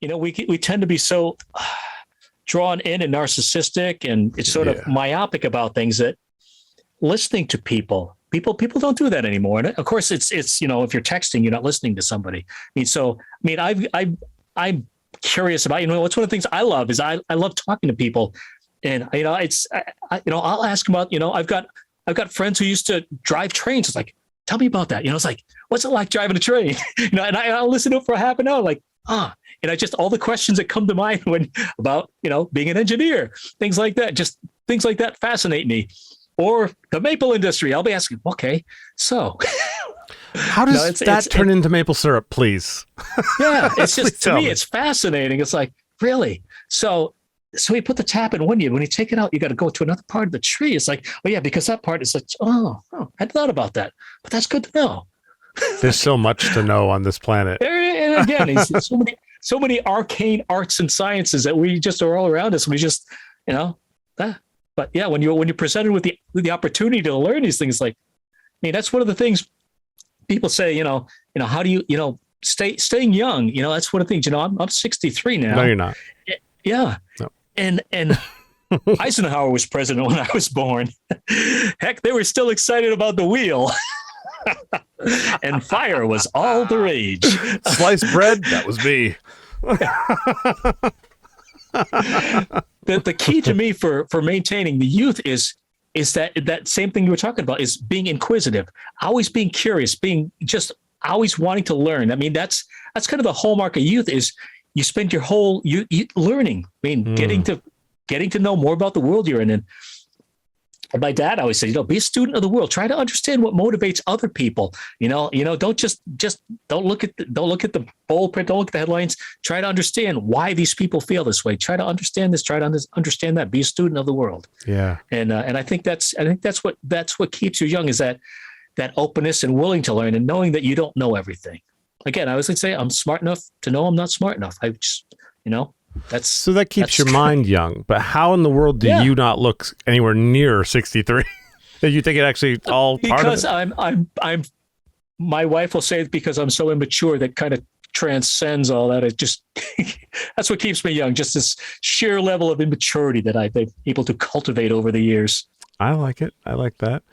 we tend to be so drawn in and narcissistic, and it's sort of myopic about things that listening to people don't do that anymore. And of course it's, if you're texting, you're not listening to somebody. I'm curious about, what's one of the things I love is I love talking to people, and, I'll ask them about, I've got friends who used to drive trains. It's like, tell me about that. It's like, what's it like driving a train? And I'll listen to it for half an hour, like, and I just, all the questions that come to mind about, being an engineer, things like that, just things like that fascinate me. Or the maple industry. I'll be asking, okay, so how does that turn into maple syrup, please? Yeah, it's just, to me, it's fascinating. It's like, really? So we put the tap in one year. When you take it out, you got to go to another part of the tree. It's like, oh yeah, because that part is like, I hadn't thought about that, but that's good to know. There's so much to know on this planet. And again, so many arcane arts and sciences that we just are all around us. We just, But yeah, when you're presented with the opportunity to learn these things, like, that's one of the things people say. How do you staying young? That's one of the things. I'm 63 now. No, you're not. Yeah, no. And Eisenhower was president when I was born. Heck, they were still excited about the wheel. And fire was all the rage. Sliced bread, that was me. The key to me for maintaining the youth is that same thing you were talking about, is being inquisitive, always being curious, being just always wanting to learn. That's kind of the hallmark of youth, is you spend your whole you learning. Getting to know more about the world you're in. And my dad always said, be a student of the world. Try to understand what motivates other people. Don't just don't look at the bold print. Don't look at the headlines. Try to understand why these people feel this way. Try to understand this. Try to understand that. Be a student of the world. Yeah. And I think that's what keeps you young, is that openness and willing to learn, and knowing that you don't know everything. Again, I always say I'm smart enough to know I'm not smart enough. I just, so that keeps your mind young. But how in the world do you not look anywhere near 63? You think it actually all part of it? Because I'm my wife will say, because I'm so immature, that kind of transcends all that. It just that's what keeps me young. Just this sheer level of immaturity that I've been able to cultivate over the years. I like it. I like that.